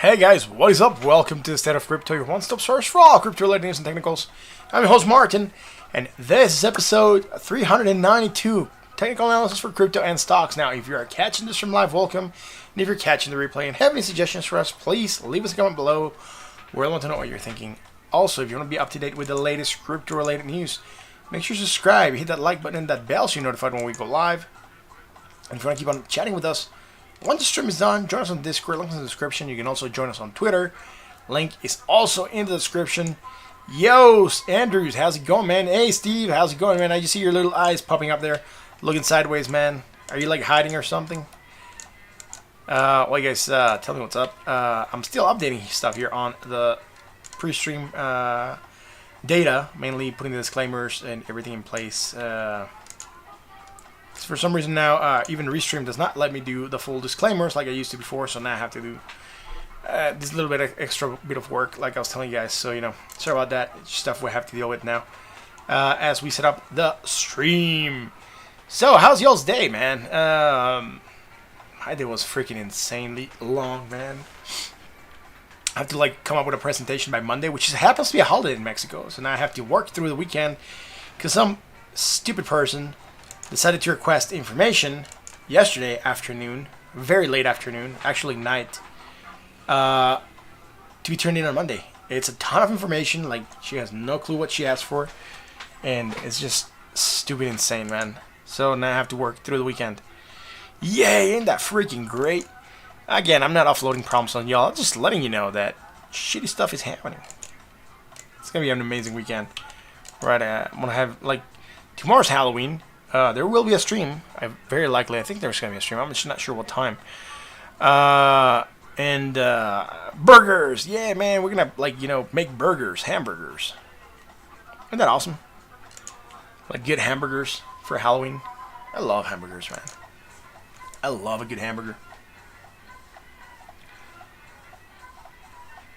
Hey guys, what is up? Welcome to the State of Crypto, your one-stop source for all crypto-related news and technicals. I'm your host Martin, and this is episode 392, technical analysis for crypto and stocks. Now, if you are catching this from live, welcome. And if you're catching the replay and have any suggestions for us, please leave us a comment below. We'll want to know what you're thinking. Also, if you want to be up to date with the latest crypto-related news, make sure to subscribe, hit that like button and that bell so you're notified when we go live. And if you want to keep on chatting with us, once the stream is done, join us on Discord, link in the description. You can also join us on Twitter. Link is also in the description. Yo, Andrews, how's it going, man? Hey, Steve, how's it going, man? I just see your little eyes popping up there, looking sideways, man. Are you, like, hiding or something? Well, you guys, tell me what's up. I'm still updating stuff here on the pre-stream data, mainly putting the disclaimers and everything in place. For some reason now, even Restream does not let me do the full disclaimers like I used to before, so now I have to do this little bit of extra bit of work, like I was telling you guys. So, you know, sorry about that. It's stuff we have to deal with now as we set up the stream. So, how's y'all's day, man? My day was freaking insanely long, man. I have to, like, come up with a presentation by Monday, which happens to be a holiday in Mexico. So now I have to work through the weekend because some stupid person decided to request information yesterday afternoon, very late afternoon, actually night, to be turned in on Monday. It's a ton of information, like she has no clue what she asked for, and it's just stupid insane, man. So now I have to work through the weekend. Yay, ain't that freaking great? Again, I'm not offloading problems on y'all, I'm just letting you know that shitty stuff is happening. It's gonna be an amazing weekend. Right, I'm gonna have, like, tomorrow's Halloween. There will be a stream. Very likely. I think there's going to be a stream. I'm just not sure what time. And burgers. Yeah, man. We're going to, like, you know, make burgers. Hamburgers. Isn't that awesome? Like, good hamburgers for Halloween. I love hamburgers, man. I love a good hamburger.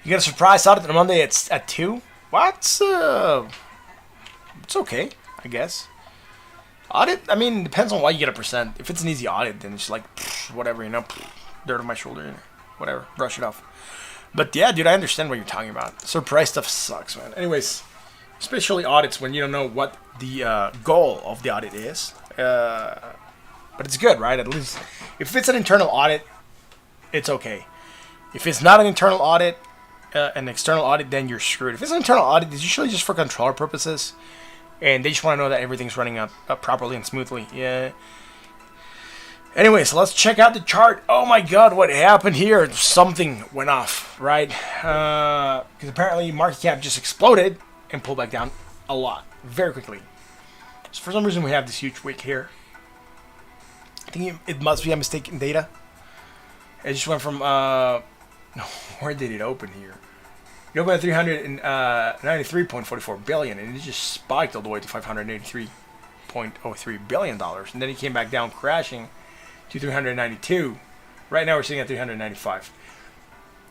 You got a surprise audit on Monday at 2? What? It's okay, I guess. Audit, I mean, depends on why you get a percent. If it's an easy audit, then it's like, whatever, you know, dirt on my shoulder, whatever, brush it off. But yeah, dude, I understand what you're talking about. Surprise stuff sucks, man. Anyways, especially audits when you don't know what the goal of the audit is. But it's good, right? At least, if it's an internal audit, it's okay. If it's not an internal audit, an external audit, then you're screwed. If it's an internal audit, it's usually just for controller purposes. And they just want to know that everything's running up properly and smoothly. Yeah. Anyways, let's check out the chart. Oh my god, what happened here? Something went off, right? Because apparently market cap just exploded and pulled back down a lot, very quickly. So for some reason we have this huge wick here. I think it must be a mistake in data. It just went from, no, where did it open here? It opened at 393.44 billion, and it just spiked all the way to $583.03 billion, and then it came back down, crashing to 392. Right now, we're sitting at 395.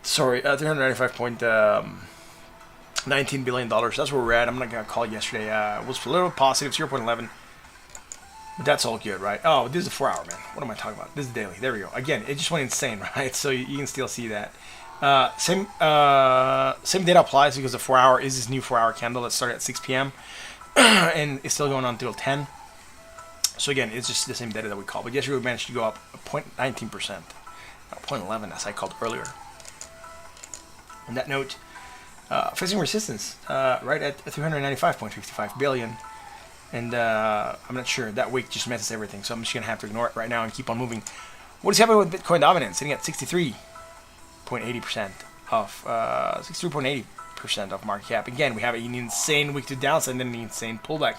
Sorry, 395.19 billion dollars. That's where we're at. I'm not gonna call it yesterday. It was a little positive, 0.11. But that's all good, right? Oh, this is a 4-hour, man. What am I talking about? This is daily. There we go. Again, it just went insane, right? So you can still see that. Same data applies because the 4-hour is this new 4-hour candle that started at 6 p.m. and it's still going on until 10. So again, it's just the same data that we call. But yesterday we managed to go up 0.19%, 0.11 as I called earlier. On that note, facing resistance right at 395.55 billion. And I'm not sure. That wick just messes everything. So I'm just going to have to ignore it right now and keep on moving. What is happening with Bitcoin dominance? Sitting at 63.80% of 63.80% of market cap. Again, we have an insane week to downside and then an insane pullback.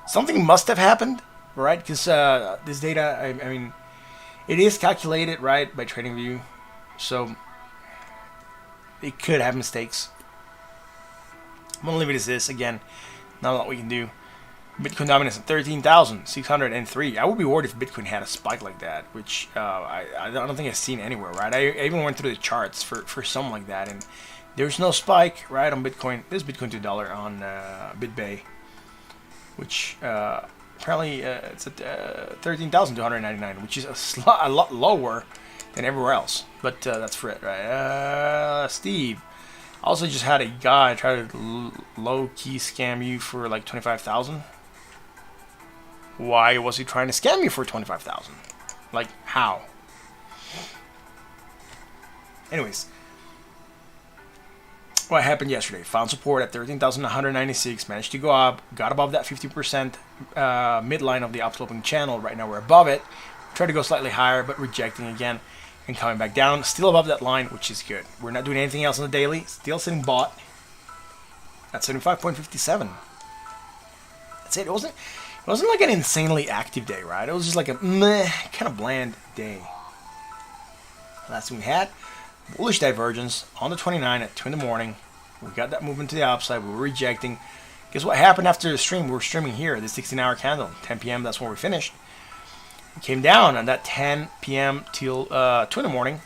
Something must have happened, right? Because this data, I mean, it is calculated, right, by TradingView. So it could have mistakes. I'm going to leave it as this. Again, not a lot we can do. Bitcoin dominance at 13,603. I would be worried if Bitcoin had a spike like that, which I don't think I've seen anywhere, right? I even went through the charts for something like that, and there's no spike, right, on Bitcoin. There's Bitcoin to $1 on BitBay, which apparently it's at 13,299, which is a lot lower than everywhere else. But that's for it, right? Steve. Also just had a guy try to low-key scam you for like 25,000. Why was he trying to scam you for 25,000? Like, how? Anyways. What happened yesterday? Found support at 13,196. Managed to go up. Got above that 50% midline of the upsloping channel. Right now we're above it. Tried to go slightly higher, but rejecting again. And coming back down. Still above that line, which is good. We're not doing anything else on the daily. Still sitting bought at 75.57. That's it. It wasn't like an insanely active day, right? It was just like a meh, kind of bland day. Last thing we had, bullish divergence on the 29 at 2 in the morning. We got that movement to the upside. We were rejecting. Guess what happened after the stream? We were streaming here, the 16-hour candle. 10 p.m., that's when we finished. We came down on that 10 p.m. till 2 in the morning.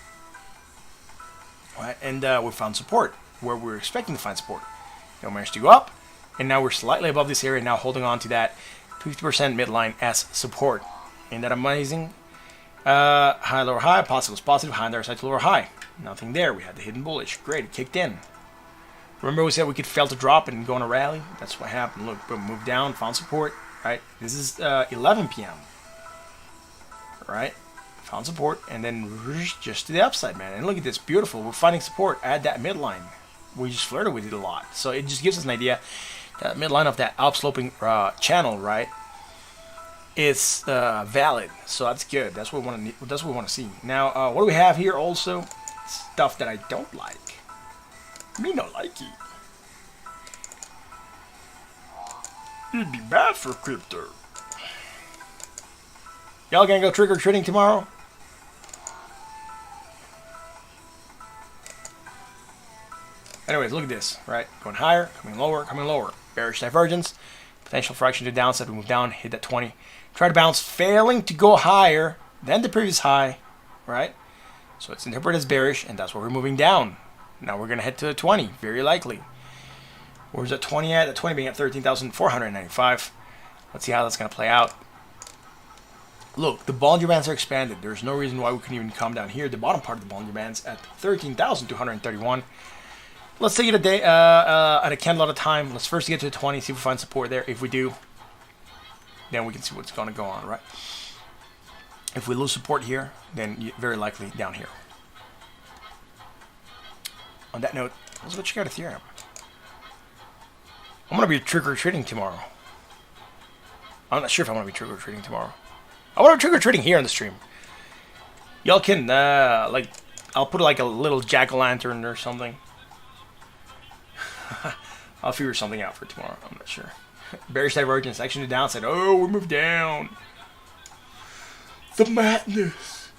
Right, and we found support where we were expecting to find support. We managed to go up, and now we're slightly above this area, now holding on to that 50% midline as support. Ain't that amazing? High, lower, high. Positive was positive. High on the other side to lower high. Nothing there. We had the hidden bullish. Great. It kicked in. Remember we said we could fail to drop and go on a rally? That's what happened. Look, boom, moved down, found support. Right? This is 11 p.m. Right? Found support, and then just to the upside, man. And look at this. Beautiful. We're finding support at that midline. We just flirted with it a lot. So it just gives us an idea. That midline of that upsloping channel, right, is valid. So that's good. That's what we want to. That's what we want to see. Now, what do we have here? Also, stuff that I don't like. Me no like it. It'd be bad for crypto. Y'all gonna go trick or treating tomorrow? Anyways, look at this, right? Going higher, coming lower, coming lower. Bearish divergence. Potential fraction to the downside. We move down, hit that 20. Try to bounce, failing to go higher than the previous high, right? So it's interpreted as bearish, and that's where we're moving down. Now we're going to head to the 20, very likely. Where's that 20 at? The 20 being at 13,495. Let's see how that's going to play out. Look, the Bollinger Bands are expanded. There's no reason why we couldn't even come down here. The bottom part of the Bollinger Bands at 13,231. Let's take it a day at a candle at a time. Let's first get to the 20, see if we find support there. If we do, then we can see what's going to go on, right? If we lose support here, then very likely down here. On that note, let's go check out Ethereum. I'm going to be trick-or-treating tomorrow. I'm not sure if I'm going to be trick-or-treating tomorrow. I want to be trick-or-treating here on the stream. Y'all can, like, I'll put like a little jack-o'-lantern or something. I'll figure something out for tomorrow. I'm not sure. Bearish divergence, action to downside. Oh, we moved down. The madness.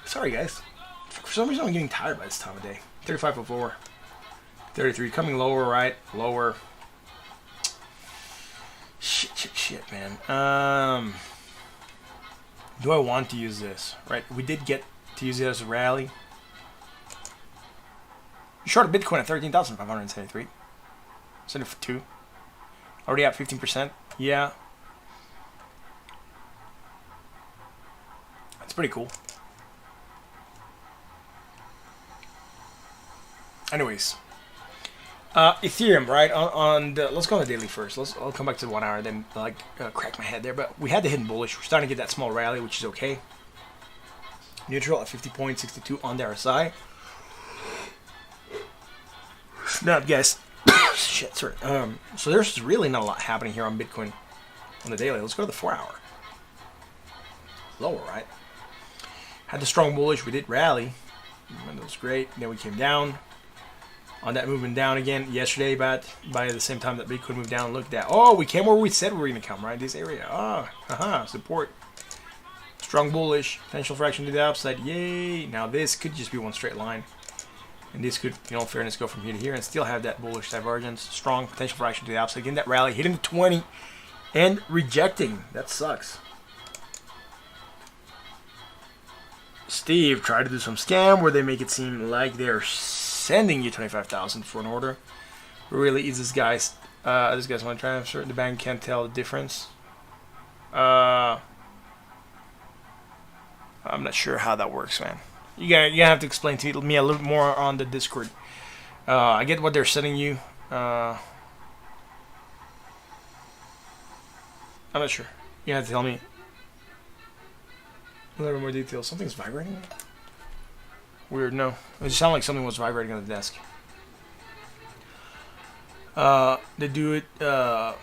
Sorry, guys. For some reason, I'm getting tired by this time of day. 35.04. 33. Coming lower, right? Lower. Shit, man. Do I want to use this? Right? We did get to use it as a rally. Short of Bitcoin at 13,573. Send it for 2. Already at 15%. Yeah. That's pretty cool. Anyways. Ethereum, right? On the, let's go on the daily first. I'll come back to the 1 hour, then like crack my head there. But we had the hidden bullish. We're starting to get that small rally, which is okay. Neutral at 50.62 on the RSI. Now, guys, shit, sorry. So there's really not a lot happening here on Bitcoin on the daily. Let's go to the 4 hour. Lower, right? Had the strong bullish. We did rally. That was great. Then we came down on that movement down again yesterday, but by the same time that Bitcoin moved down, look at that. Oh, we came where we said we were going to come, right? This area. Support. Strong bullish. Potential fraction to the upside. Yay. Now this could just be one straight line. And this could, in all fairness, go from here to here and still have that bullish divergence. Strong potential fraction to the upside. Getting that rally, hitting the 20 and rejecting. That sucks. Steve tried to do some scam where they make it seem like they're sending you 25,000 for an order. Really, is this guy's want to transfer? The bank can't tell the difference. I'm not sure how that works, man. You have to explain to me a little more on the Discord. I get what they're sending you. I'm not sure. You have to tell me a little more details. Something's vibrating. Weird. No, it just sounded like something was vibrating on the desk. They do it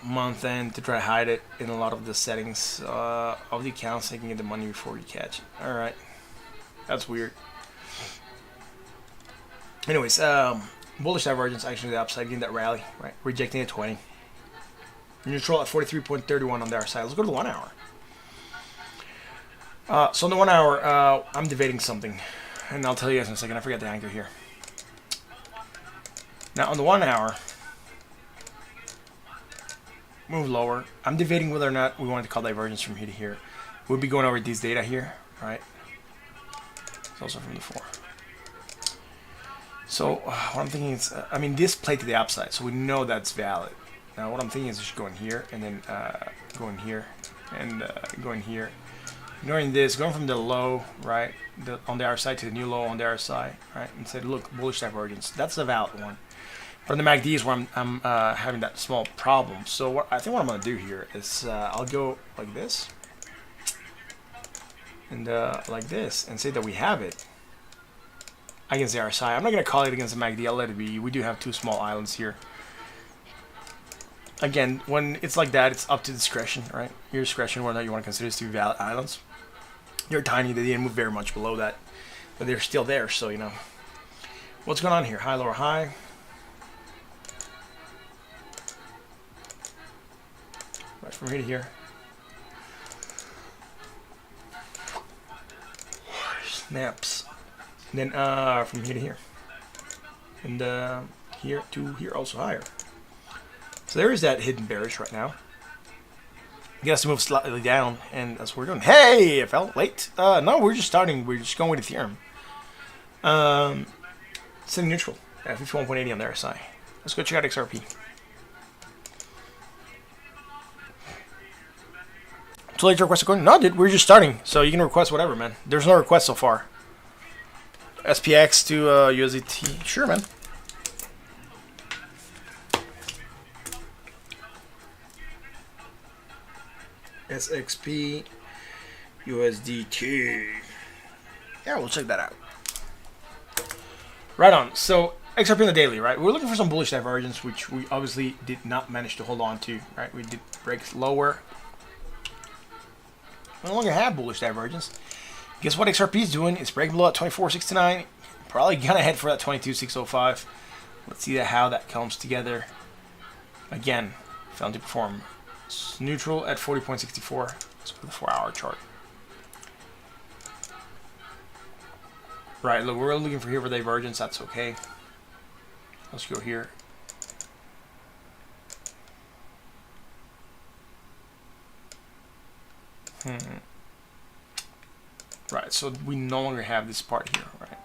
month end to try to hide it in a lot of the settings of the accounts, so you can get the money before you catch it. All right, that's weird. Anyways, bullish divergence actually the upside, getting that rally, right? Rejecting at 20. Neutral at 43.31 on the other side. Let's go to the 1 hour. So on the 1 hour, I'm debating something, and I'll tell you guys in a second. I forgot the anchor here. Now on the 1 hour, move lower. I'm debating whether or not we want to call divergence from here to here. We'll be going over these data here, right? It's also from the 4. So what I'm thinking is, I mean, this played to the upside, so we know that's valid. Now what I'm thinking is just going here, and then going here, and going here. Ignoring this, going from the low, right, on the other side to the new low on the other side, right, and say, look, bullish divergence. That's the valid one. From the MACD is where I'm having that small problem. So I think what I'm going to do here is I'll go like this, and like this, and say that we have it against the RSI. I'm not going to call it against the MACD. I'll let it be. We do have two small islands here. Again, when it's like that, it's up to discretion, right? Your discretion whether or not you want to consider this to be valid islands. They're tiny. They didn't move very much below that, but they're still there. So, you know, what's going on here? High, lower, high. Right from here to here. Snaps. And then from here to here. And here to here, also higher. So there is that hidden bearish right now. He has to move slightly down, and that's what we're doing. Hey, it fell late. No, we're just starting. We're just going with the theorem. Sitting neutral at 51.80 on the RSI. Let's go check out XRP. Too late to request a coin? No, dude, we're just starting. So you can request whatever, man. There's no request so far. SPX to USDT. Sure, man. SXP USDT. Yeah, we'll check that out. Right on. So XRP on the daily, right? We're looking for some bullish divergence, which we obviously did not manage to hold on to, right? We did break lower. We no longer have bullish divergence. Guess what XRP is doing? It's breaking below at 24.69. Probably gonna head for that 22.605. Let's see how that comes together. Again, failing to perform. It's neutral at 40.64. Let's go to the 4-hour chart. Right, look, we're looking for here for divergence. That's okay. Let's go here. Right, so we no longer have this part here, right?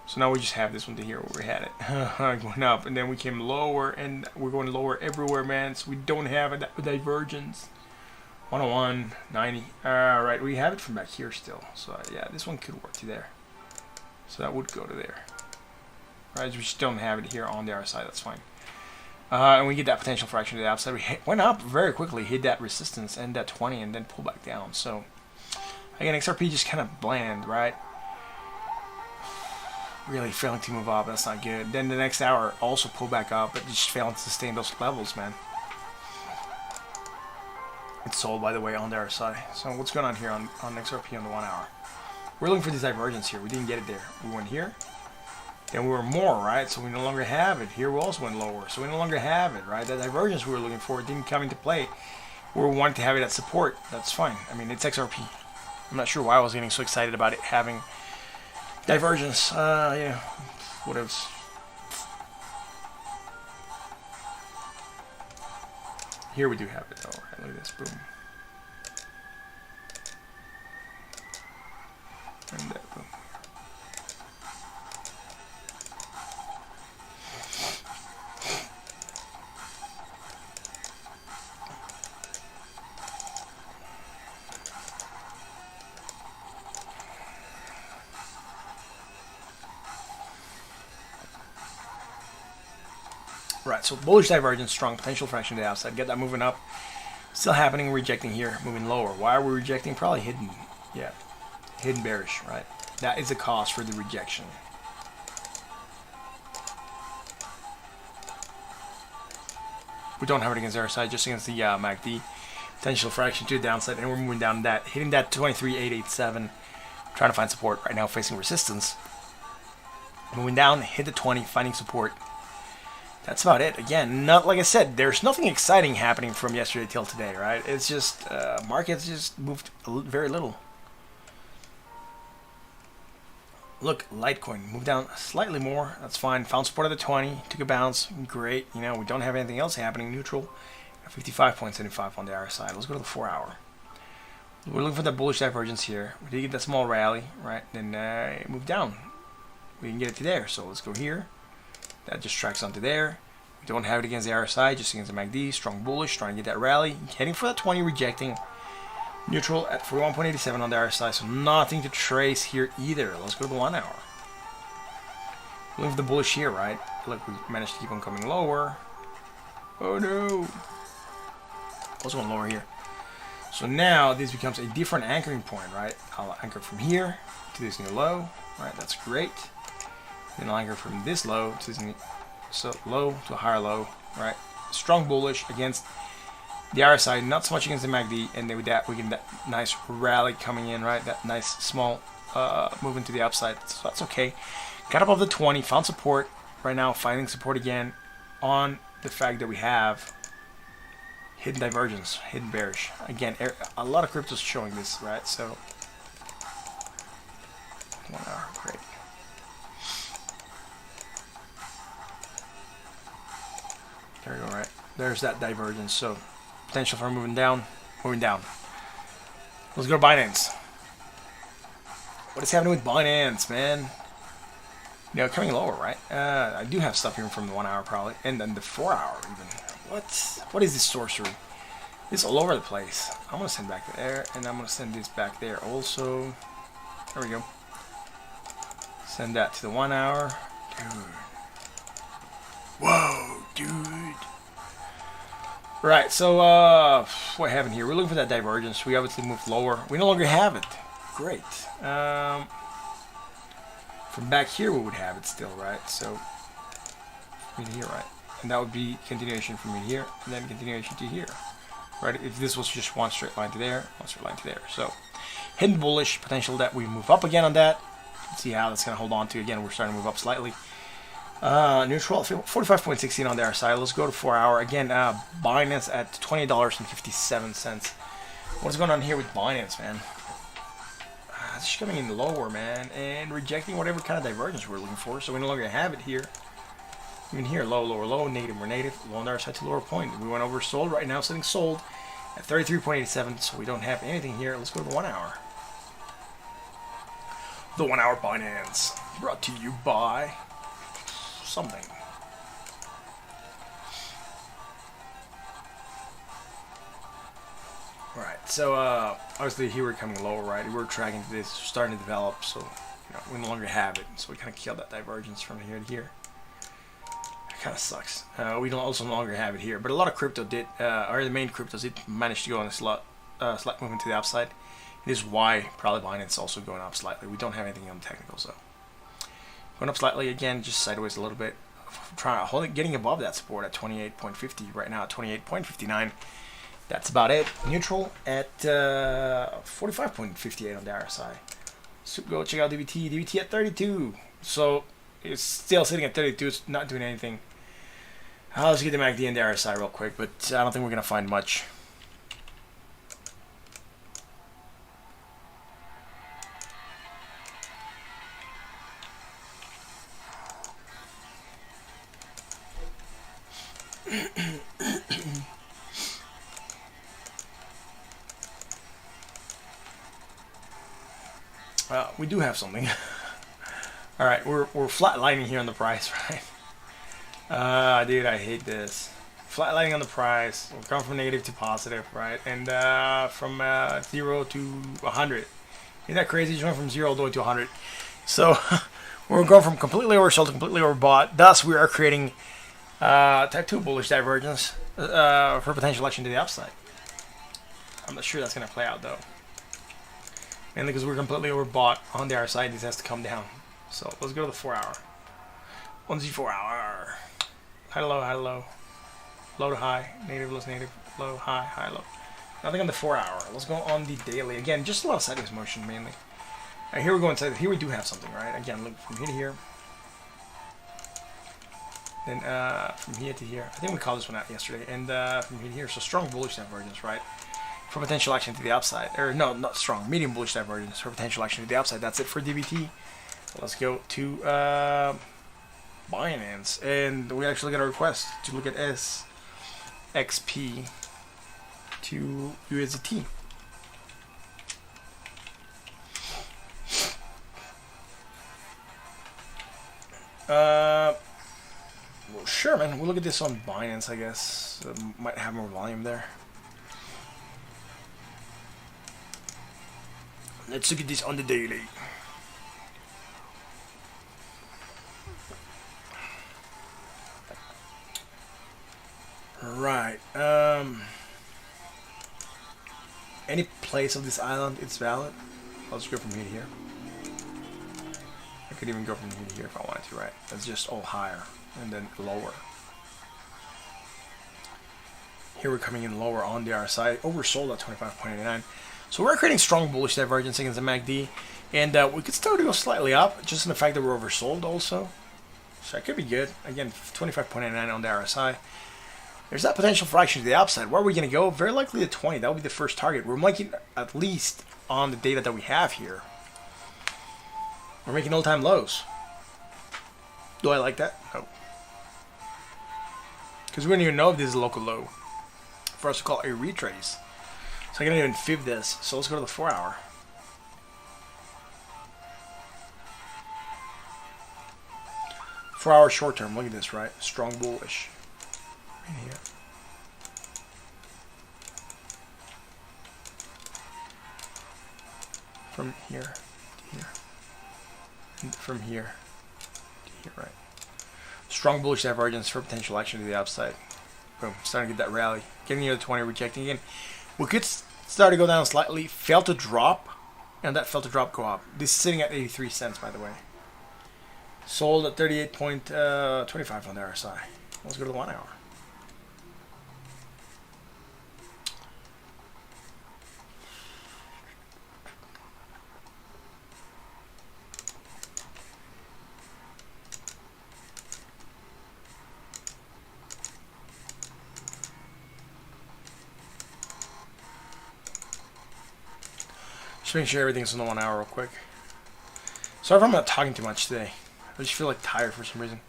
So now we just have this one to here where we had it going up, and then we came lower, and we're going lower everywhere, man. So we don't have a divergence. 101, 90. Right, we have it from back here still. So yeah, this one could work to there. So that would go to there. Right, we just don't have it here on the other side. That's fine. And we get that potential fraction to the upside. We went up very quickly, hit that resistance and that 20, and then pull back down. So again, XRP just kind of bland, right? Really failing to move up. That's not good. Then the next hour also pull back up, but just failing to sustain those levels, man. It's sold, by the way, on the other side. So what's going on here on XRP on the 1 hour? We're looking for this divergence here. We didn't get it there. We went here. Then we were more, right? So we no longer have it. Here we also went lower. So we no longer have it, right? That divergence we were looking for didn't come into play. We wanted to have it at support. That's fine. I mean, it's XRP. I'm not sure why I was getting so excited about it having divergence. Yeah, what else? Here we do have it, though. Right, look at this. Boom. And that, boom. Right, so bullish divergence, strong potential fraction to the outside. Get that moving up. Still happening, rejecting here, moving lower. Why are we rejecting? Probably hidden. Yeah, hidden bearish, right? That is the cause for the rejection. We don't have it against our side, just against the MACD. Potential fraction to the downside, and we're moving down that, hitting that 23,887. Trying to find support right now, facing resistance. Moving down, hit the 20, finding support. That's about it. Again, not like I said, there's nothing exciting happening from yesterday till today, right? It's just markets just moved very little. Look, Litecoin moved down slightly more. That's fine. Found support at the 20, took a bounce. Great. You know, we don't have anything else happening. Neutral. 55.75 on the RSI. Let's go to the 4 hour. We're looking for that bullish divergence here. We did get that small rally, right? Then it moved down. We didn't get it to there, so let's go here. That just tracks onto there. We don't have it against the RSI, just against the MACD. Strong bullish, trying to get that rally. Heading for that 20, rejecting. Neutral at 41.87 on the RSI, so nothing to trace here either. Let's go to the 1 hour. Looking for the bullish here, right? Look, we managed to keep on coming lower. Oh no! Also going lower here. So now this becomes a different anchoring point, right? I'll anchor from here to this new low, right? That's great. Then I'll anchor from this low to this new, so low to a higher low, right? Strong bullish against the RSI, not so much against the MACD, and then with that we get that nice rally coming in, right? That nice small movement to the upside, so that's okay. Got above the 20, found support. Right now finding support again on the fact that we have hidden divergence, hidden bearish. Again, a lot of cryptos showing this, right? So 1 hour, great. There we go, right? There's that divergence. So potential for moving down, moving down. Let's go to Binance. What is happening with Binance, man? You know, coming lower, right? I do have stuff here from the 1 hour probably, and then the 4 hour even. What is this sorcery? It's all over the place. I'm gonna send back there, and I'm gonna send this back there also. There we go. Send that to the 1 hour. Dude. Whoa, dude. Right, so what happened here? We're looking for that divergence. We obviously moved lower. We no longer have it. Great. From back here we would have it still, right? So in here, right? And that would be continuation from in here, and then continuation to here. Right? If this was just one straight line to there, one straight line to there. So hidden bullish potential that we move up again on that. Let's see how that's gonna hold on to. Again, we're starting to move up slightly. Neutral 45.16 on the RSI. Let's go to 4 hour again. Binance at $20.57. What's going on here with Binance, man? It's just coming in lower, man, and rejecting whatever kind of divergence we're looking for. So we no longer have it here. Even here, low, lower, low, negative, we're negative. Low on the RSI to lower point. We went over sold. Right now, sitting sold at 33.87. So we don't have anything here. Let's go to the 1 hour. The 1 hour Binance, brought to you by something. Right, so obviously here we're coming lower, right? We're tracking to this, starting to develop, so you know, we no longer have it. So we kind of killed that divergence from here to here. It kind of sucks. We don't also no longer have it here, but a lot of crypto did, or the main cryptos did manage to go on a slight movement to the upside. This is why probably Binance also going up slightly. We don't have anything on the technicals though. Going up slightly again, just sideways a little bit. Getting above that support at 28.50 right now at 28.59. That's about it. Neutral at 45.58 on the RSI. So go check out DBT. DBT at 32. So it's still sitting at 32. It's not doing anything. Let's get the MACD and the RSI real quick, but I don't think we're gonna find much. We do have something. All right, we're flatlining here on the price, right? Dude, I hate this. Flatlining on the price. We're going from negative to positive, right? And from 0 to 100. Isn't that crazy? Just went from 0 all the way to 100. So we're going from completely oversold to completely overbought. Thus, we are creating Type 2 bullish divergence for potential action to the upside. I'm not sure that's going to play out though. Mainly because we're completely overbought on the RSI. This has to come down. So let's go to the 4 hour. 1Z 4 hour. High to low, high to low. Low to high. Native, low, high, low. Nothing on the 4 hour. Let's go on the daily. Again, just a lot of sideways motion mainly. Right, here we go inside. Here we do have something, right? Again, look from here to here. Then from here to here. I think we called this one out yesterday. And from here to here. So strong bullish divergence, right? For potential action to the upside. Or no, not strong. Medium bullish divergence for potential action to the upside. That's it for DBT. Let's go to Binance. And we actually got a request to look at SXP to USDT. Well, sure, man. We'll look at this on Binance, I guess. Might have more volume there. Let's look at this on the daily. Right. Any place of this island, it's valid. I'll just go from here to here. I could even go from here to here if I wanted to, right? That's just all higher and then lower. Here we're coming in lower on the RSI, oversold at 25.89. So we're creating strong bullish divergence against the MACD, and we could start to go slightly up, just in the fact that we're oversold also. So that could be good. Again, 25.89 on the RSI. There's that potential for action to the upside. Where are we going to go? Very likely to 20. That would be the first target. We're making, at least on the data that we have here, we're making all-time lows. Do I like that? No. Because we don't even know if this is a local low for us to call a retrace. So I can't even fib this. So let's go to the 4 hour. Four-hour short term. Look at this, right? Strong bullish. Right here. From here to here. And from here to here, right? Strong bullish divergence for potential action to the upside. Boom. Starting to get that rally. Getting near the 20, rejecting again. We could start to go down slightly. Fail to drop. And that failed to drop, go up. This is sitting at 83 cents, by the way. Sold at 38.25 on the RSI. Let's go to the 1 hour. Just making sure everything's on the 1 hour real quick. Sorry if I'm not talking too much today. I just feel like tired for some reason.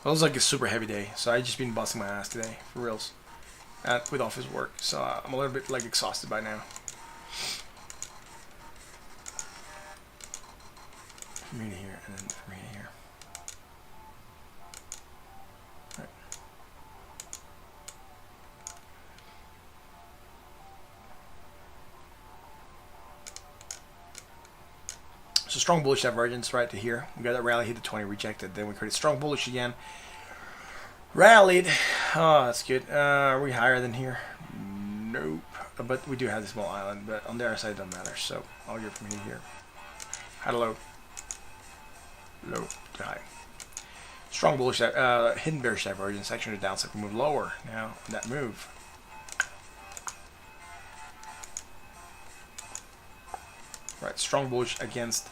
It was like a super heavy day, so I just been busting my ass today, for reals. With office work, so I'm a little bit like exhausted by now. From here to here, and then from here to here. Right. So strong bullish divergence right to here. We got that rally, hit the 20, rejected. Then we created strong bullish again. Rallied. Oh, that's good. Are we higher than here? Nope. But we do have this small island, but on the other side it doesn't matter. So I'll go from here to here. High to low. Low to high. Strong bullish, hidden bearish divergence. Action to downside. We move lower now on that move. Right, strong bullish against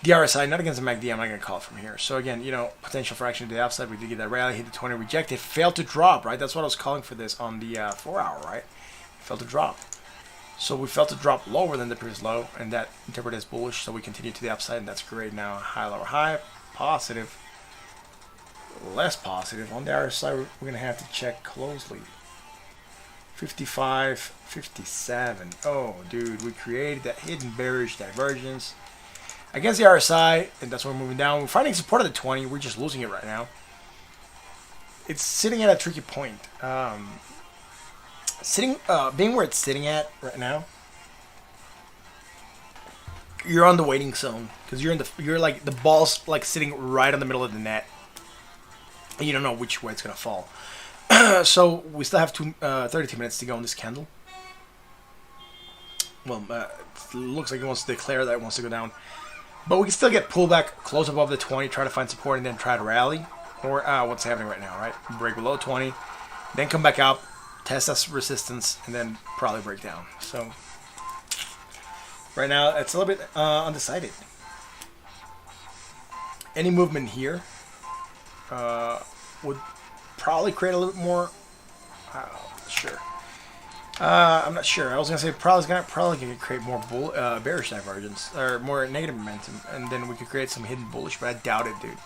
the RSI, not against the MACD. I'm not going to call it from here. So again, you know, potential for action to the upside. We did get that rally, hit the 20, rejected, failed to drop, right? That's what I was calling for this on the 4 hour, right? Failed to drop. So we failed to drop lower than the previous low, and that interpreted as bullish. So we continue to the upside, and that's great. Now high, lower, high, positive, less positive. On the RSI, we're going to have to check closely. 55, 57. Oh, dude, we created that hidden bearish divergence against the RSI, and that's why we're moving down. We're finding support at the 20. We're just losing it right now. It's sitting at a tricky point. Being where it's sitting at right now, you're on the waiting zone because you're like the ball's like sitting right in the middle of the net. You don't know which way it's gonna fall. So we still have 32 minutes to go on this candle. Well, it looks like it wants to declare that it wants to go down. But we can still get pullback close above the 20, try to find support, and then try to rally. Or what's happening right now, right? Break below 20, then come back up, test us resistance, and then probably break down. So right now, it's a little bit undecided. Any movement here would probably create a little bit more. Sure. I'm not sure. I was gonna say probably gonna create more bearish divergence or more negative momentum, and then we could create some hidden bullish. But I doubt it, dude.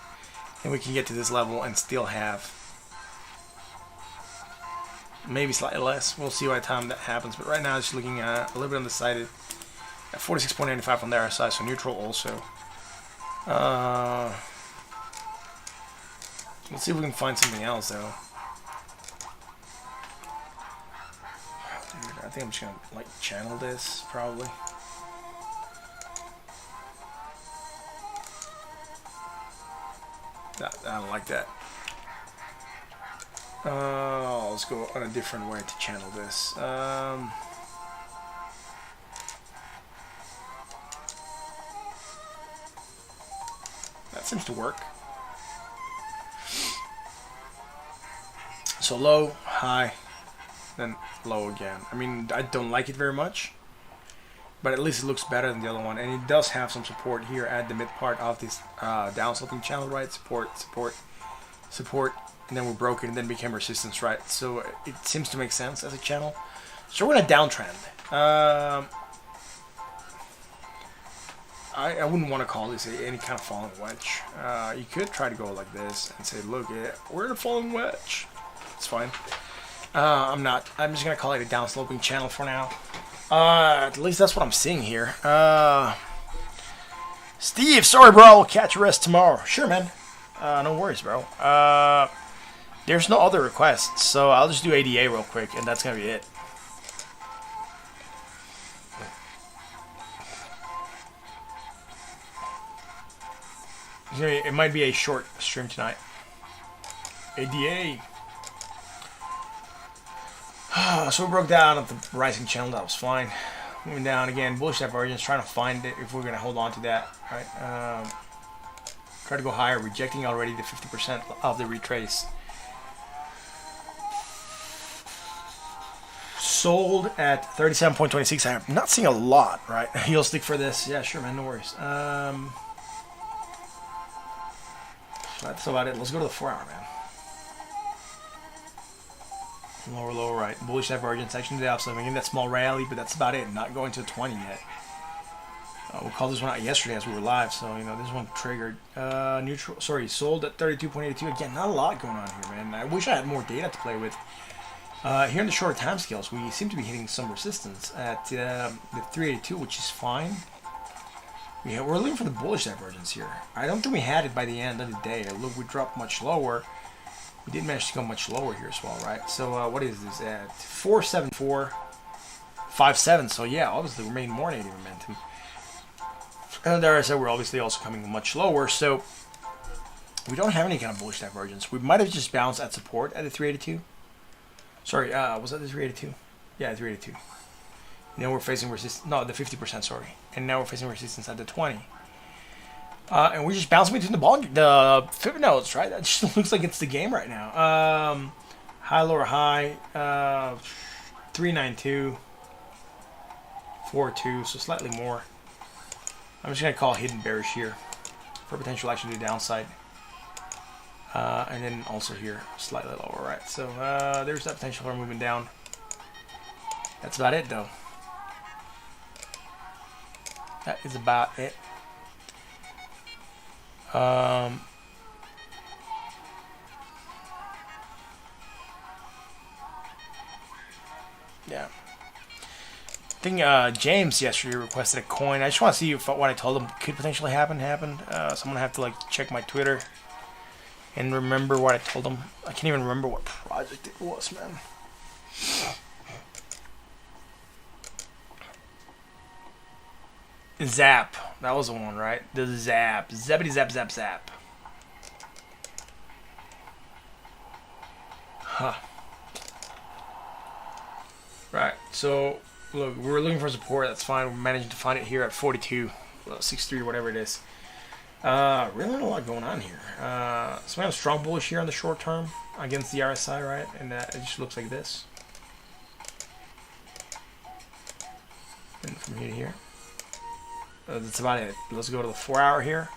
And we can get to this level and still have maybe slightly less. We'll see by the time that happens. But right now, it's looking a little bit undecided. At 46.95 on the RSI, so neutral also. Let's see if we can find something else though. I think I'm just gonna like channel this probably. I don't like that. Let's go on a different way to channel this. That seems to work. So low, high, then low again. I mean, I don't like it very much, but at least it looks better than the other one, and it does have some support here at the mid part of this downsloping channel, right? Support, and then we broke it, and then became resistance, right? So it seems to make sense as a channel. So we're in a downtrend. I wouldn't want to call this any kind of falling wedge. You could try to go like this and say, look, we're in a falling wedge. It's fine. I'm not. I'm just going to call it a downsloping channel for now. At least that's what I'm seeing here. Steve, sorry, bro. I'll catch your rest tomorrow. Sure, man. No worries, bro. There's no other requests, so I'll just do ADA real quick, and that's going to be it. It might be a short stream tonight. ADA. So we broke down at the rising channel. That was fine. Moving down again. Bullish divergence. Trying to find it if we're going to hold on to that. Right. Try to go higher. Rejecting already the 50% of the retrace. Sold at 37.26. I'm not seeing a lot. Right. You'll stick for this. Yeah, sure, man. No worries. That's about it. Let's go to the 4-hour, man. Lower, right. Bullish divergence, action to the upside. We're getting that small rally, but that's about it. Not going to 20 yet. We called this one out yesterday as we were live, so you know this one triggered. Neutral. Sorry, sold at 32.82. Again, not a lot going on here, man. I wish I had more data to play with. Here in the shorter time scales, we seem to be hitting some resistance at the 382, which is fine. Yeah, we're looking for the bullish divergence here. I don't think we had it by the end of the day. Look, we dropped much lower. We did manage to go much lower here as well, right? So what is this at 474.57? So yeah, obviously we're making more negative momentum. And there I said we're obviously also coming much lower. So we don't have any kind of bullish divergence. We might have just bounced at support at the 382. Sorry, was that the 382? Yeah, 382. Now we're facing resistance. No, the 50%. Sorry, and now we're facing resistance at the 20. And we're just bouncing between the Fib nodes, right? That just looks like it's the game right now. High, lower, high. 392. 4.2, so slightly more. I'm just gonna call hidden bearish here for potential action to the downside. And then also here, slightly lower, right? So there's that potential for moving down. That's about it, though. That is about it. Yeah. I think James yesterday requested a coin. I just want to see if what I told him could potentially happen. So I'm gonna have to like check my Twitter and remember what I told him. I can't even remember what project it was, man. Zap. That was the one, right? The Zap. Zappity zap zap zap. Huh. Right, so look, we're looking for support. That's fine. We're managing to find it here at 42, 63, whatever it is. Really not a lot going on here. So we have a strong bullish here on the short term against the RSI, right? And it just looks like this. And from here to here. That's about it. Let's go to the 4 hour here.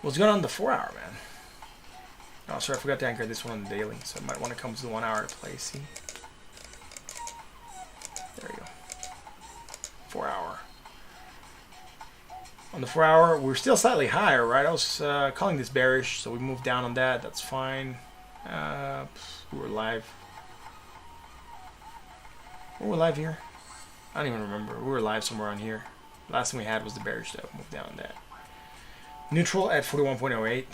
What's going on in the 4 hour, man? Oh, sorry, I forgot to anchor this one on the daily, so I might want to come to the 1 hour to play. See? There we go. 4 hour. On the 4 hour, we're still slightly higher, right? I was calling this bearish, so we moved down on that. That's fine. We were live. Were we live here? I don't even remember. We were live somewhere on here. Last thing we had was the bearish stuff. Moved down on that. Neutral at 41.08.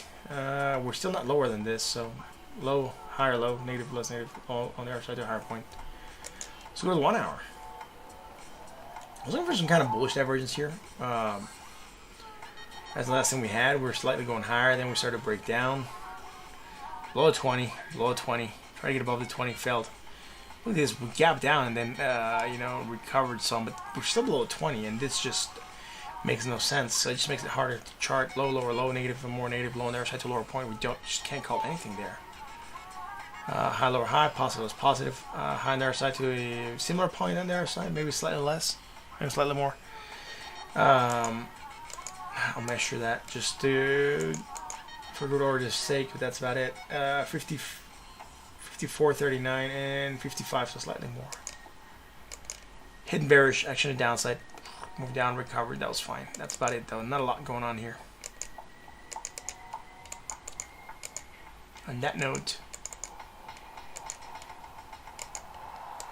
We're still not lower than this, so low, higher, low, negative, less negative, all on the other side to a higher point. So go to the 1 hour. I was looking for some kind of bullish divergence here. That's the last thing we had. We were slightly going higher, then we started to break down. Below 20, below 20. Try to get above the 20, failed. Look at this, we gapped down and then, you know, recovered some, but we're still below 20, and this just makes no sense. So it just makes it harder to chart. Low, lower, low, negative, and more negative, low on the other side to lower point. We just can't call anything there. High, lower, high, positive is positive. High on the other side to a similar point on the other side, maybe slightly less, maybe slightly more. I'll measure that just to, for good order's sake, but that's about it. 54.39 and 55, so slightly more. Hidden bearish, action to downside. Moved down, recovered, that was fine. That's about it though, not a lot going on here. On that note,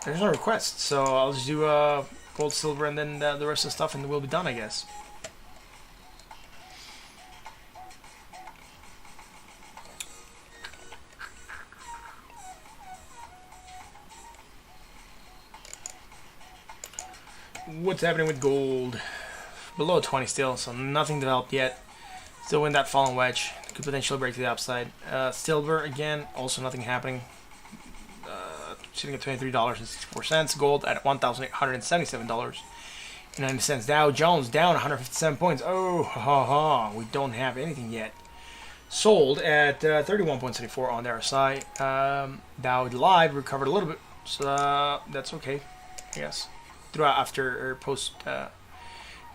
there's no requests, so I'll just do gold, silver, and then the rest of the stuff, and we'll be done, I guess. What's happening with gold? Below 20 still, so nothing developed yet. Still in that fallen wedge. Could potentially break to the upside. Silver, again, also nothing happening. Sitting at $23.64. Gold at $1,877.90. Dow Jones down 157 points. Oh, ha ha. We don't have anything yet. Sold at 31.74 on the RSI. Dow live recovered a little bit, so that's okay, I guess. Throughout after or post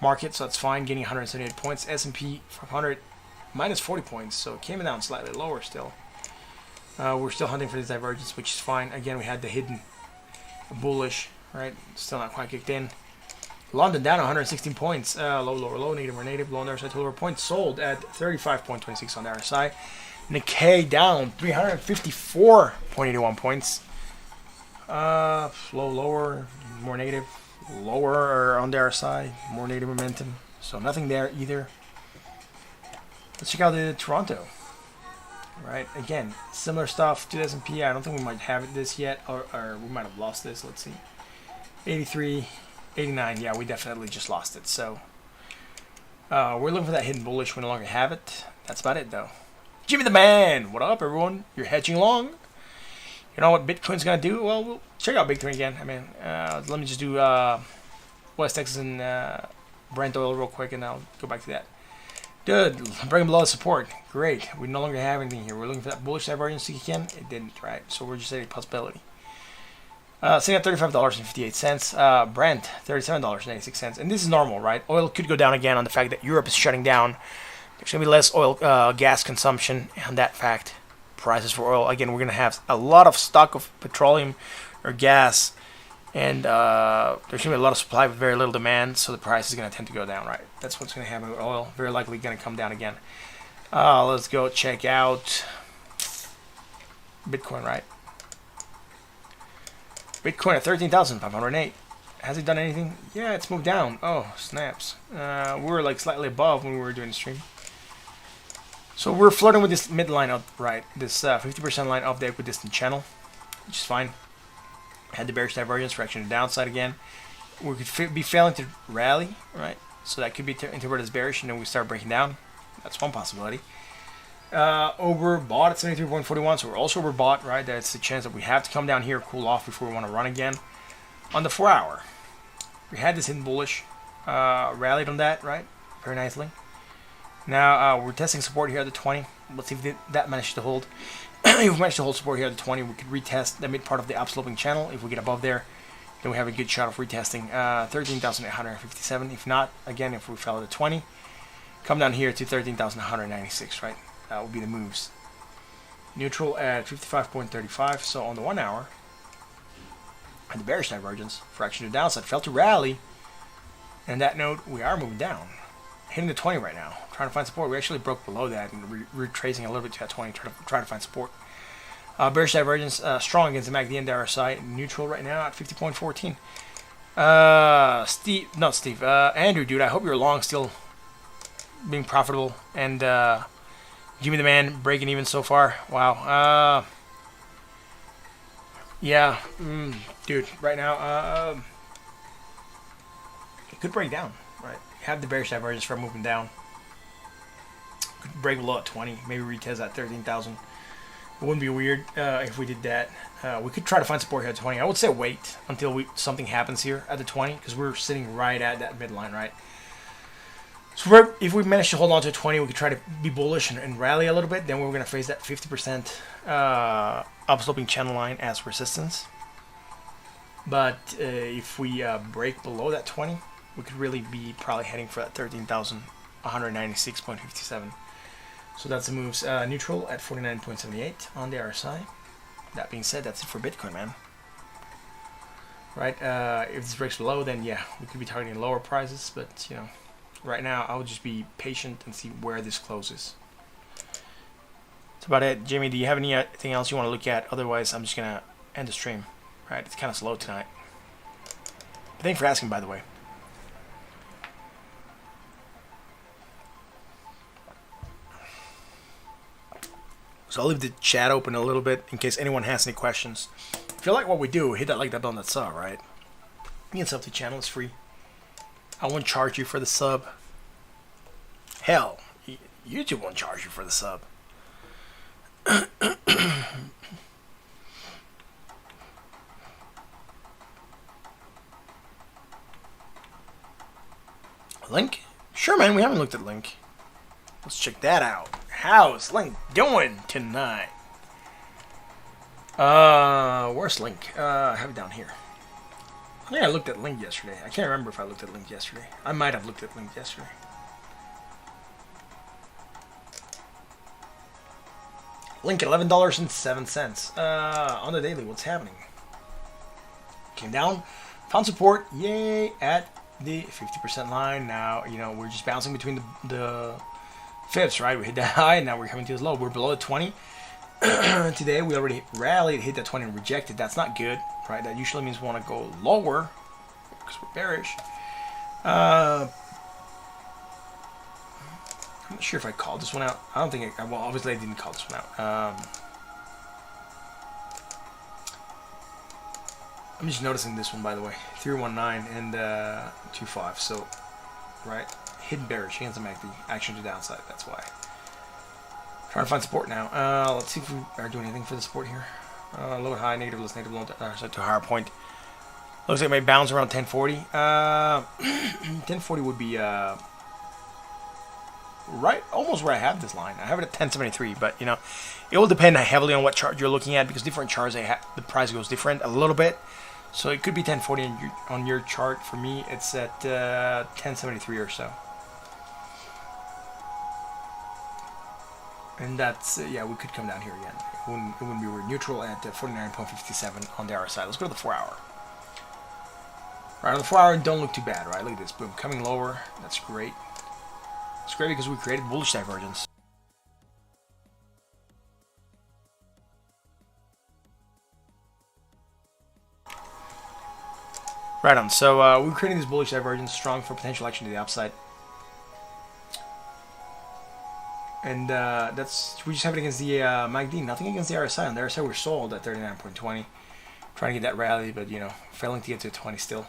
market, so that's fine. Gaining 178 points. S&P 500 minus 40 points, so it came down slightly lower still. We're still hunting for this divergence, which is fine. Again, we had the hidden bullish, right? Still not quite kicked in. London down 116 points. Low, lower, low, negative, or negative. Low on the RSI to lower points. Sold at 35.26 on the RSI. Nikkei down 354.81 points. Low, lower, more negative. Lower on the RSI, more negative momentum. So nothing there either. Let's check out the Toronto. Right, again, similar stuff to the S&P. I don't think we might have this yet, or we might have lost this. Let's see. 83, 89. Yeah, we definitely just lost it. So we're looking for that hidden bullish. We no longer have it. That's about it, though. Jimmy the Man, what up, everyone? You're hedging long. You know what Bitcoin's gonna do? Well, we'll check out Bitcoin again. I mean, let me just do West Texas and Brent oil real quick, and I'll go back to that. Good. Bring below support. Great. We no longer have anything here. We're looking for that bullish divergence again. It didn't, right? So we're just at a possibility. Sitting at $35.58. Brent, $37.96. And this is normal, right? Oil could go down again on the fact that Europe is shutting down. There's going to be less oil, gas consumption on that fact. Prices for oil, again, we're going to have a lot of stock of petroleum or gas. And there's going to be a lot of supply with very little demand, so the price is going to tend to go down, right? That's what's going to happen with oil. Very likely going to come down again. Let's go check out Bitcoin, right? Bitcoin at 13,508. Has it done anything? Yeah, it's moved down. Oh, snaps. We were like slightly above when we were doing the stream. So we're flirting with this midline up, right? This 50% line of the equidistant channel, which is fine. Had the bearish divergence, correction to downside again. We could be failing to rally, right? So that could be interpreted as bearish, and then we start breaking down. That's one possibility. overbought at 73.41, so we're also overbought, right? That's the chance that we have to come down here, cool off before we want to run again. On the 4 hour, we had this hidden bullish, rallied on that, right? Very nicely. Now we're testing support here at the 20. Let's see if that managed to hold. If we manage to hold support here at the 20, we could retest the mid part of the upsloping channel. If we get above there, then we have a good shot of retesting 13,857. If not, again, if we fell at the 20, come down here to 13,196, right? That would be the moves. Neutral at 55.35. So on the 1 hour, and the bearish divergence, fraction to downside, failed to rally. And that note, we are moving down. Hitting the 20 right now, trying to find support. We actually broke below that and retracing a little bit to that 20, trying to find support. Bearish divergence, strong against the MACD and the RSI. Neutral right now at 50.14. Andrew, dude, I hope you're long still being profitable. And Jimmy the Man breaking even so far. Wow. Yeah, dude, right now, it could break down, right? Have the bearish divergence for moving down. Could break below at 20, maybe retest at 13,000. It wouldn't be weird if we did that. We could try to find support here at 20. I would say wait until something happens here at the 20, because we're sitting right at that midline, right? So if we manage to hold on to 20, we could try to be bullish and rally a little bit. Then we're going to face that 50% upsloping channel line as resistance. But if we break below that 20, we could really be probably heading for that 13,196.57. So that's the moves. Neutral at 49.78 on the RSI. That being said, that's it for Bitcoin, man. Right? If this breaks below, then yeah, we could be targeting lower prices. But, you know, right now, I would just be patient and see where this closes. That's about it. Jamie, do you have anything else you want to look at? Otherwise, I'm just going to end the stream. Right? It's kind of slow tonight. But thanks for asking, by the way. So I'll leave the chat open a little bit in case anyone has any questions. If you like what we do, hit that like button, that sub, right? You can sub to the channel, it's free. I won't charge you for the sub. Hell, YouTube won't charge you for the sub. Link? Sure, man, we haven't looked at Link. Let's check that out. How's Link doing tonight? Where's Link? I have it down here. I think I looked at Link yesterday. I can't remember if I looked at Link yesterday. I might have looked at Link yesterday. Link at $11.07. On the daily, what's happening? Came down, found support, yay, at the 50% line. Now, you know, we're just bouncing between the fibs, right? We hit that high, and now we're coming to this low. We're below the 20. Today, we already rallied, hit that 20 and rejected. That's not good, right? That usually means we want to go lower because we're bearish. I'm not sure if I called this one out. I don't think well, obviously I didn't call this one out. I'm just noticing this one, by the way. 319 and 25. So, right? Hidden bearish against the MACD. Action to downside. That's why. Trying to find support now. Let's see if we are doing anything for the support here. Low high, negative, less negative, low to a higher point. Looks like it may bounce around 1040. 1040 would be right, almost where I have this line. I have it at 1073, but you know, it will depend heavily on what chart you're looking at because different charts the price goes different a little bit. So it could be 1040 on your chart. For me, it's at 1073 or so. And that's, yeah, we could come down here again. It wouldn't be weird. Neutral at 49.57 on the RSI. Let's go to the 4 hour. Right, on the 4 hour, don't look too bad, right? Look at this. Boom, coming lower. That's great. It's great because we created bullish divergence. Right on. So we're creating this bullish divergence, strong for potential action to the upside. And we just have it against the MACD, nothing against the RSI. On the RSI, we're sold at 39.20. Trying to get that rally, but, you know, failing to get to 20 still.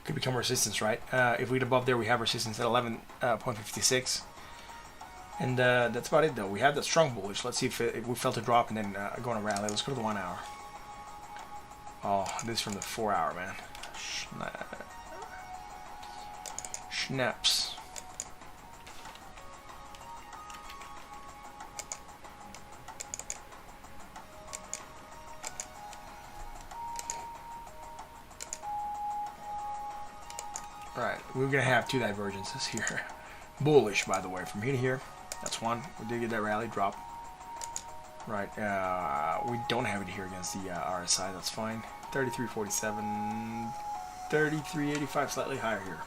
Could become resistance, right? If we get above there, we have resistance at 11.56. And that's about it, though. We have that strong bullish. Let's see if we felt a drop and then go on a rally. Let's go to the 1 hour. Oh, this is from the 4 hour, man. Schnaps. Right, we're gonna have two divergences here. Bullish, by the way, from here to here. That's one. We did get that rally drop. Right, we don't have it here against the RSI. That's fine. 33.47, 33.85, slightly higher here.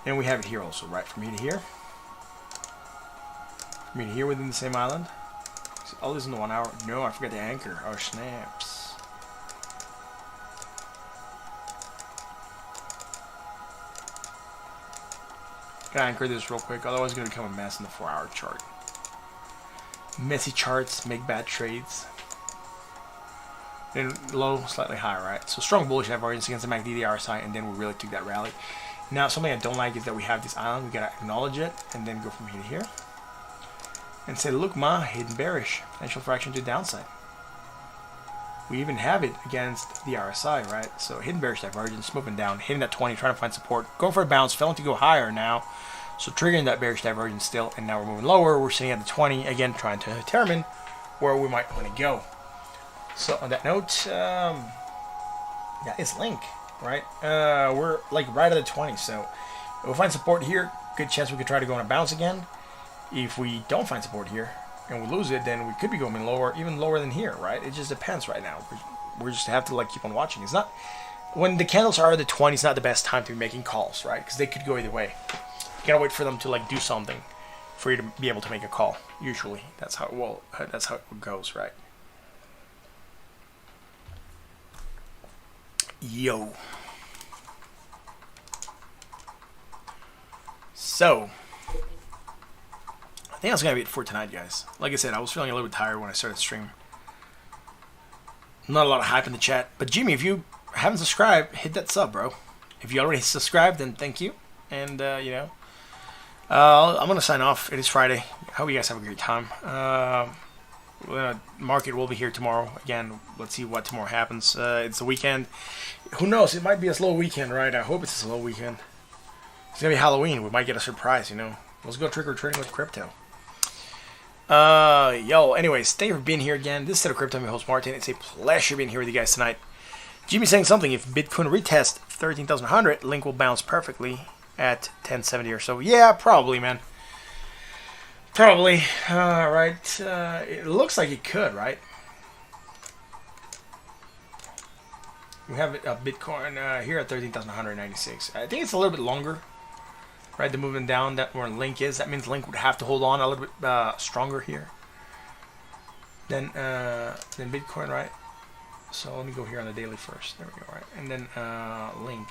And we have it here also, right, from here to here. From here to here within the same island. So all this in the 1 hour. No, I forgot the anchor. Oh, snaps. Gotta anchor this real quick, otherwise it's gonna become a mess in the 4 hour chart. Messy charts make bad trades. And low, slightly higher, right? So strong bullish divergence against the MACD, the RSI, and then we really took that rally. Now, something I don't like is that we have this island. We gotta acknowledge it, and then go from here to here. And say, look, ma, hidden bearish. Potential fraction to the downside. We even have it against the RSI, right? So hidden bearish divergence, moving down, hitting that 20, trying to find support. Going for a bounce, failing to go higher now. So triggering that bearish divergence still, and now we're moving lower. We're sitting at the 20, again, trying to determine where we might want to go. So on that note, that is Link, right? We're like right at the 20, so if we find support here, good chance we could try to go on a bounce again. If we don't find support here and we lose it, then we could be going lower, even lower than here, right? It just depends right now. We just have to like keep on watching. It's not when the candles are at the 20, it's not the best time to be making calls, right? Because they could go either way. You gotta wait for them to like do something for you to be able to make a call. Usually, that's how it goes, right? Yo. So, I think that's gonna be it for tonight, guys. Like I said, I was feeling a little bit tired when I started the stream. Not a lot of hype in the chat, but Jimmy, if you haven't subscribed, hit that sub, bro. If you already subscribed, then thank you. And you know, I'm gonna sign off. It is Friday. I hope you guys have a great time. Market will be here tomorrow. Again, let's see what tomorrow happens. It's the weekend. Who knows? It might be a slow weekend, right? I hope it's a slow weekend. It's gonna be Halloween. We might get a surprise, you know. Let's go trick or treating with crypto. Anyways, thank you for being here again. This is State of Crypto. I'm your host, Martin. It's a pleasure being here with you guys tonight. Jimmy saying something. If Bitcoin retests 13,100, Link will bounce perfectly at 1070 or so. Yeah, probably, man. Probably. Right. It looks like it could, right? We have a Bitcoin here at 13,196. I think it's a little bit longer. Right, the movement down that where Link is, that means Link would have to hold on a little bit stronger here than Bitcoin, right? So let me go here on the daily first. There we go, right? And then Link.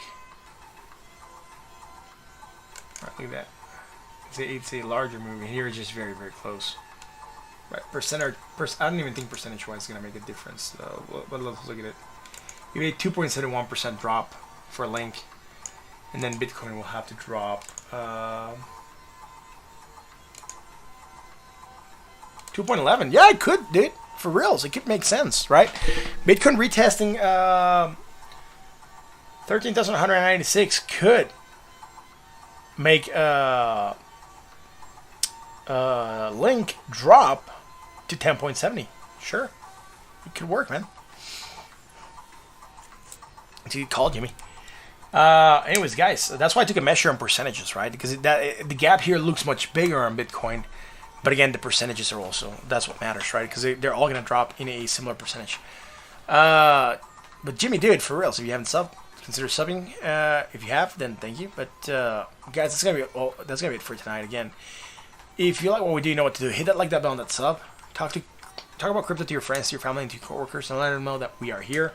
Right, look at that. It's a larger move, and here it's just very, very close. Right, I don't even think percentage-wise is gonna make a difference. But let's look at it. You made 2.71% drop for Link. And then Bitcoin will have to drop 2.11. Yeah, it could, dude. For reals, it could make sense, right? Bitcoin retesting 13,196 could make Link drop to 10.70. Sure, it could work, man. Until you call Jimmy. Anyways, guys, that's why I took a measure on percentages, right? Because the gap here looks much bigger on Bitcoin, but again, the percentages are also, that's what matters, right? Because they're all going to drop in a similar percentage. But Jimmy, dude, for real, so if you haven't subbed, consider subbing. If you have, then thank you. But guys, that's gonna be it for tonight. Again, if you like what we do, you know what to do. Hit that like, that bell, and that sub. Talk about crypto to your friends, to your family, and to your coworkers, and let them know that we are here.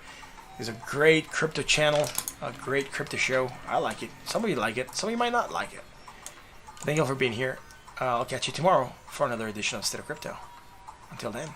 It's a great crypto channel, a great crypto show. I like it. Some of you like it. Some of you might not like it. Thank you all for being here. I'll catch you tomorrow for another edition of State of Crypto. Until then.